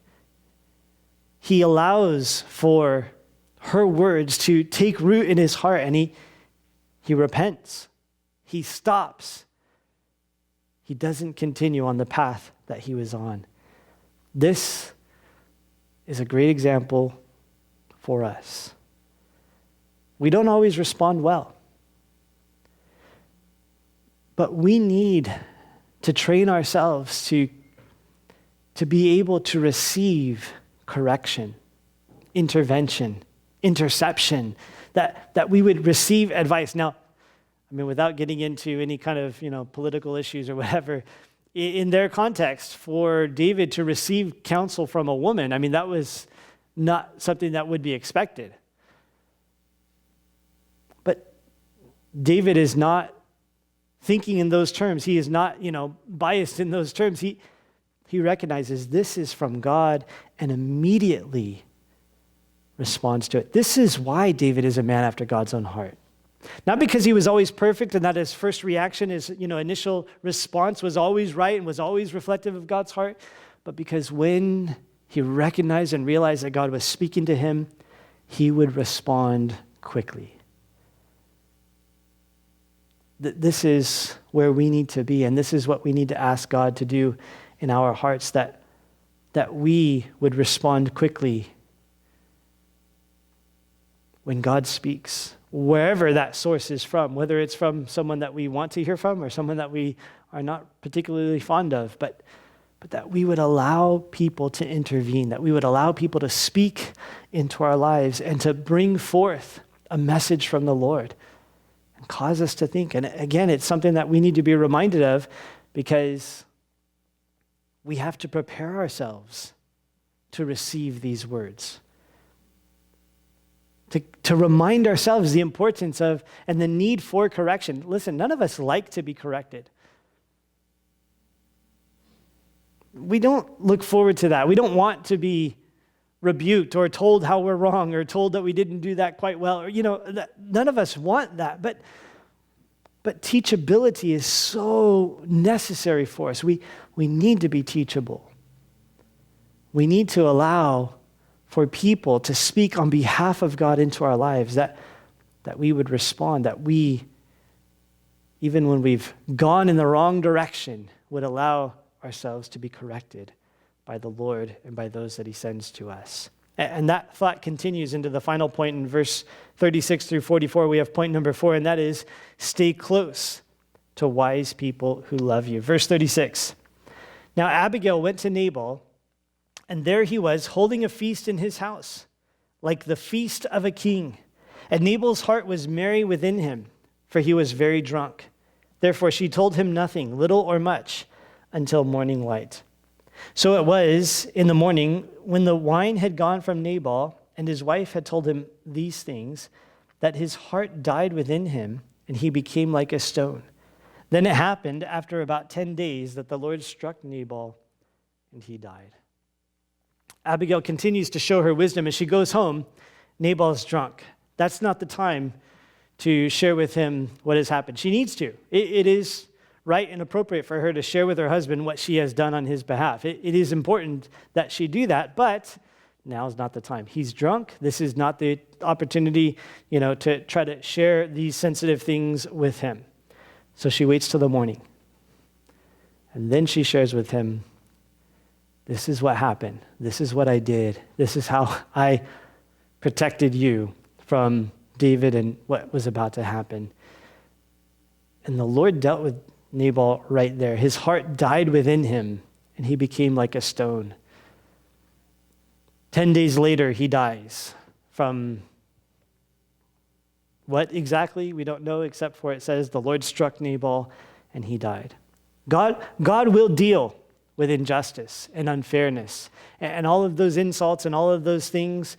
He allows for her words to take root in his heart, and he repents. He stops. He doesn't continue on the path that he was on. This is a great example for us. We don't always respond well, but we need to train ourselves to be able to receive correction, intervention, interception, that we would receive advice. Now, I mean, without getting into any kind of, political issues or whatever, in their context, for David to receive counsel from a woman, I mean, that was not something that would be expected. But David is not thinking in those terms. He is not, biased in those terms. He recognizes this is from God and immediately responds to it. This is why David is a man after God's own heart. Not because he was always perfect and that his first reaction, his initial response was always right and was always reflective of God's heart, but because when he recognized and realized that God was speaking to him, he would respond quickly. This is where we need to be, and this is what we need to ask God to do in our hearts, that we would respond quickly when God speaks, wherever that source is from, whether it's from someone that we want to hear from or someone that we are not particularly fond of, but that we would allow people to intervene, that we would allow people to speak into our lives and to bring forth a message from the Lord and cause us to think. And again, it's something that we need to be reminded of, because we have to prepare ourselves to receive these words. To remind ourselves the importance of and the need for correction. Listen, none of us like to be corrected. We don't look forward to that. We don't want to be rebuked or told how we're wrong or told that we didn't do that quite well. Or, none of us want that. But teachability is so necessary for us. We need to be teachable. We need to allow for people to speak on behalf of God into our lives, that we would respond, that we, even when we've gone in the wrong direction, would allow ourselves to be corrected by the Lord and by those that he sends to us. And that thought continues into the final point in verse 36 through 44. We have point number 4, and that is, stay close to wise people who love you. Verse 36, "Now Abigail went to Nabal, and there he was holding a feast in his house, like the feast of a king. And Nabal's heart was merry within him, for he was very drunk. Therefore she told him nothing, little or much, until morning light. So it was in the morning, when the wine had gone from Nabal, and his wife had told him these things, that his heart died within him, and he became like a stone. Then it happened after about 10 days that the Lord struck Nabal, and he died." Abigail continues to show her wisdom. As she goes home, Nabal's drunk. That's not the time to share with him what has happened. She needs to. It is right and appropriate for her to share with her husband what she has done on his behalf. It is important that she do that, but now's not the time. He's drunk. This is not the opportunity, to try to share these sensitive things with him. So she waits till the morning. And then she shares with him, this is what happened. This is what I did. This is how I protected you from David and what was about to happen. And the Lord dealt with Nabal right there. His heart died within him, and he became like a stone. 10 days later, he dies from What exactly, we don't know, except for it says the Lord struck Nabal and he died. God will deal with injustice and unfairness and all of those insults and all of those things.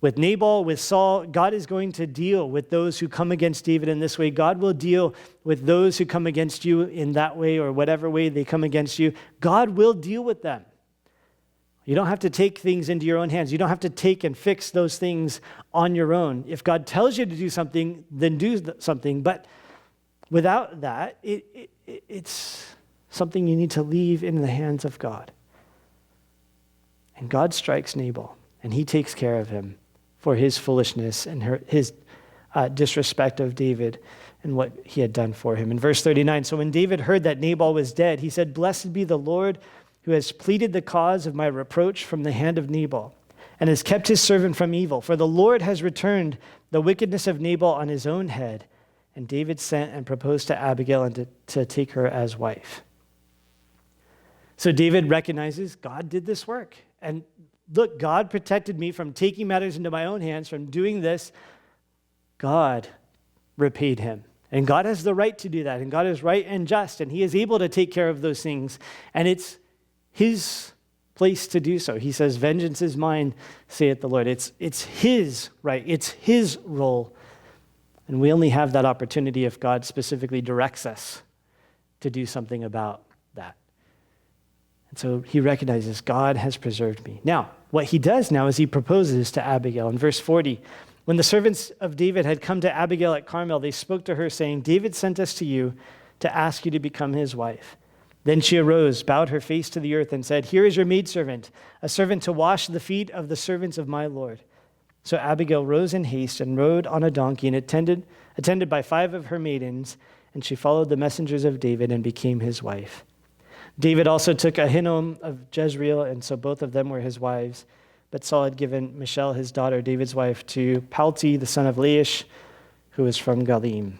With Nabal, with Saul, God is going to deal with those who come against David in this way. God will deal with those who come against you in that way or whatever way they come against you. God will deal with them. You don't have to take things into your own hands. You don't have to take and fix those things on your own. If God tells you to do something, then do something. But without that, it's something you need to leave in the hands of God. And God strikes Nabal, and he takes care of him for his foolishness and his disrespect of David and what he had done for him. In verse 39, so when David heard that Nabal was dead, he said, "Blessed be the Lord who has pleaded the cause of my reproach from the hand of Nabal and has kept his servant from evil. For the Lord has returned the wickedness of Nabal on his own head." And David sent and proposed to Abigail and to take her as wife. So David recognizes God did this work. And look, God protected me from taking matters into my own hands, from doing this. God repaid him. And God has the right to do that. And God is right and just. And he is able to take care of those things. And it's his place to do so. He says, "Vengeance is mine, saith the Lord." It's his right. It's his role. And we only have that opportunity if God specifically directs us to do something about that. And so he recognizes God has preserved me. Now, what he does now is he proposes to Abigail. In verse 40, when the servants of David had come to Abigail at Carmel, they spoke to her saying, "David sent us to you to ask you to become his wife." Then she arose, bowed her face to the earth, and said, "Here is your maidservant, a servant to wash the feet of the servants of my Lord." So Abigail rose in haste and rode on a donkey and attended by 5 of her maidens, and she followed the messengers of David and became his wife. David also took Ahinoam of Jezreel, and so both of them were his wives. But Saul had given Michal, his daughter, David's wife, to Palti, the son of Laish, who was from Galim.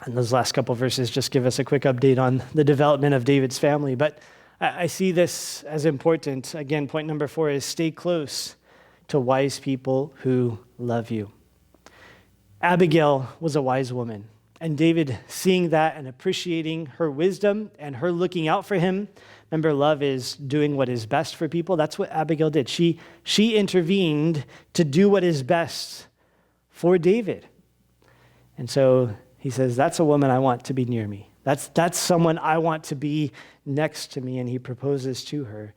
And those last couple verses just give us a quick update on the development of David's family. But I see this as important. Again, point number 4 is stay close to wise people who love you. Abigail was a wise woman. And David, seeing that and appreciating her wisdom and her looking out for him, remember, love is doing what is best for people. That's what Abigail did. She intervened to do what is best for David. And so he says, that's a woman I want to be near me. That's someone I want to be next to me. And he proposes to her.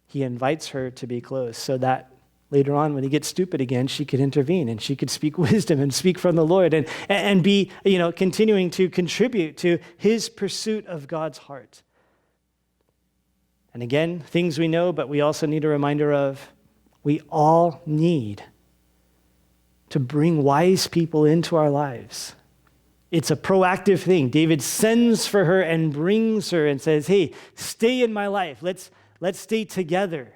He invites her to be close so that later on, when he gets stupid again, she could intervene and she could speak wisdom and speak from the Lord and be, continuing to contribute to his pursuit of God's heart. And again, things we know, but we also need a reminder of, we all need to bring wise people into our lives. It's a proactive thing. David sends for her and brings her and says, "Hey, stay in my life. Let's stay together."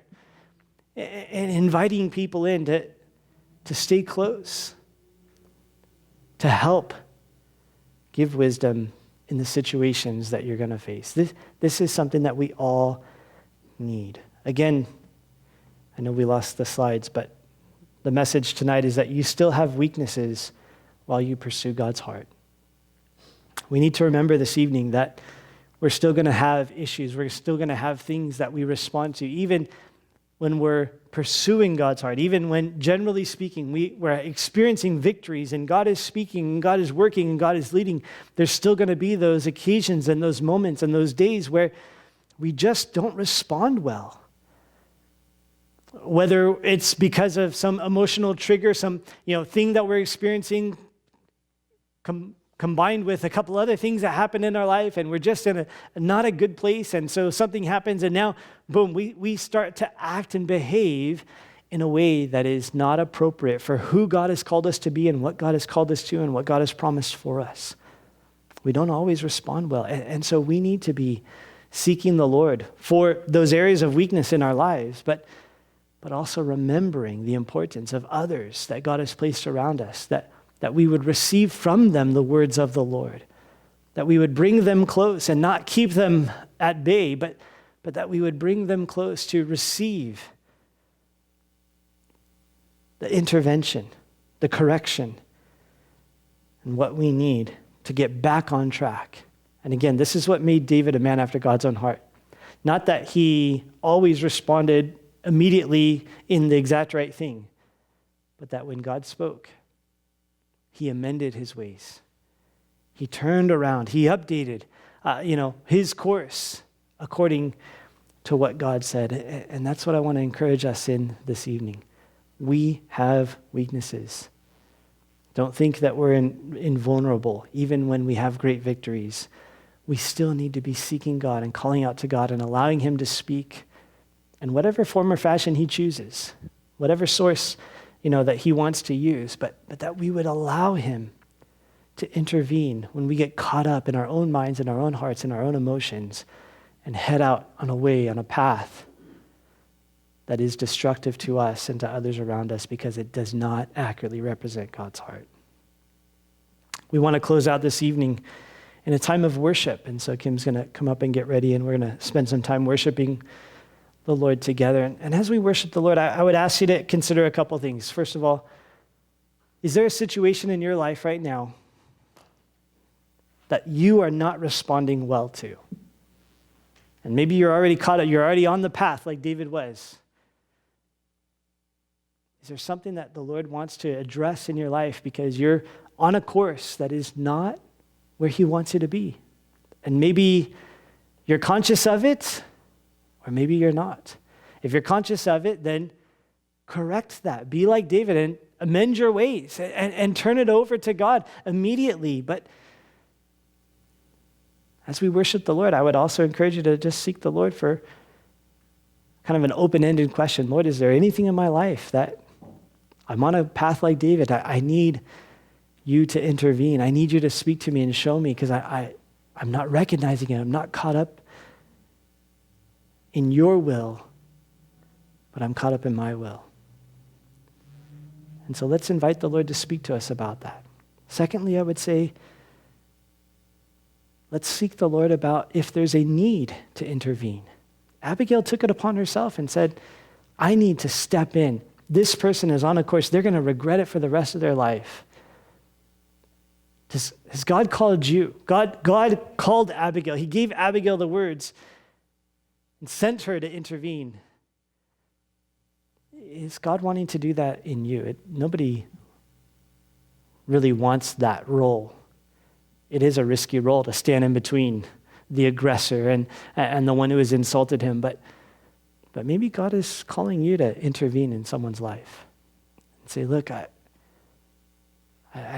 And inviting people in to stay close, to help give wisdom in the situations that you're going to face. This is something that we all need. Again, I know we lost the slides, but the message tonight is that you still have weaknesses while you pursue God's heart. We need to remember this evening that we're still going to have issues. We're still going to have things that we respond to, even when we're pursuing God's heart, even when, generally speaking, we're experiencing victories and God is speaking and God is working and God is leading. There's still going to be those occasions and those moments and those days where we just don't respond well. Whether it's because of some emotional trigger, some thing that we're experiencing combined with a couple other things that happen in our life, and we're just in not a good place, and so something happens, and now, boom, we start to act and behave in a way that is not appropriate for who God has called us to be and what God has called us to and what God has promised for us. We don't always respond well, and so we need to be seeking the Lord for those areas of weakness in our lives, but also remembering the importance of others that God has placed around us, that we would receive from them the words of the Lord, that we would bring them close and not keep them at bay, but that we would bring them close to receive the intervention, the correction, and what we need to get back on track. And again, this is what made David a man after God's own heart. Not that he always responded immediately in the exact right thing, but that when God spoke, he amended his ways. He turned around. He updated, his course according to what God said. And that's what I want to encourage us in this evening. We have weaknesses. Don't think that we're invulnerable. Even when we have great victories, we still need to be seeking God and calling out to God and allowing him to speak in whatever form or fashion he chooses, whatever source, that he wants to use, but that we would allow him to intervene when we get caught up in our own minds and our own hearts and our own emotions and head out on a path that is destructive to us and to others around us because it does not accurately represent God's heart. We want to close out this evening in a time of worship. And so Kim's going to come up and get ready, and we're going to spend some time worshiping the Lord together. And as we worship the Lord, I would ask you to consider a couple things. First of all, is there a situation in your life right now that you are not responding well to? And maybe you're already caught up, you're already on the path like David was. Is there something that the Lord wants to address in your life because you're on a course that is not where he wants you to be? And maybe you're conscious of it, or maybe you're not. If you're conscious of it, then correct that. Be like David and amend your ways and turn it over to God immediately. But as we worship the Lord, I would also encourage you to just seek the Lord for kind of an open-ended question. Lord, is there anything in my life that I'm on a path like David? I need you to intervene. I need you to speak to me and show me because I'm not recognizing it. I'm not caught up in your will, but I'm caught up in my will. And so let's invite the Lord to speak to us about that. Secondly, I would say, let's seek the Lord about if there's a need to intervene. Abigail took it upon herself and said, I need to step in. This person is on a course. They're going to regret it for the rest of their life. Has God called you? God called Abigail. He gave Abigail the words and sent her to intervene. Is God wanting to do that in you? Nobody really wants that role. It is a risky role to stand in between the aggressor and the one who has insulted him. But maybe God is calling you to intervene in someone's life and say, look, I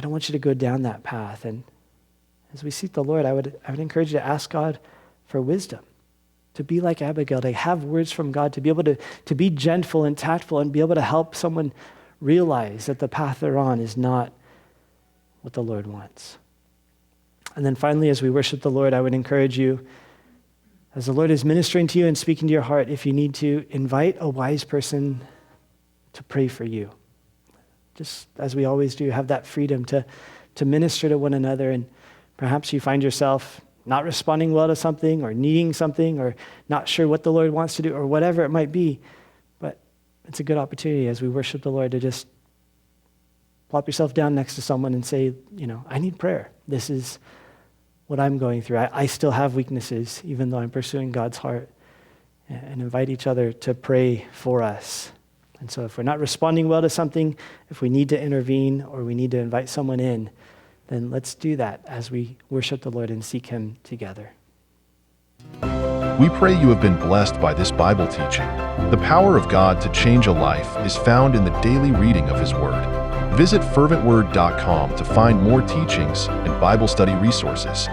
don't want you to go down that path. And as we seek the Lord, I would encourage you to ask God for wisdom, to be like Abigail, to have words from God, to be able to be gentle and tactful and be able to help someone realize that the path they're on is not what the Lord wants. And then finally, as we worship the Lord, I would encourage you, as the Lord is ministering to you and speaking to your heart, if you need to, invite a wise person to pray for you. Just as we always do, have that freedom to minister to one another. And perhaps you find yourself not responding well to something or needing something or not sure what the Lord wants to do or whatever it might be. But it's a good opportunity as we worship the Lord to just plop yourself down next to someone and say, I need prayer. This is what I'm going through. I still have weaknesses, even though I'm pursuing God's heart. And invite each other to pray for us. And so if we're not responding well to something, if we need to intervene or we need to invite someone in, then let's do that as we worship the Lord and seek him together. We pray you have been blessed by this Bible teaching. The power of God to change a life is found in the daily reading of his word. Visit ferventword.com to find more teachings and Bible study resources.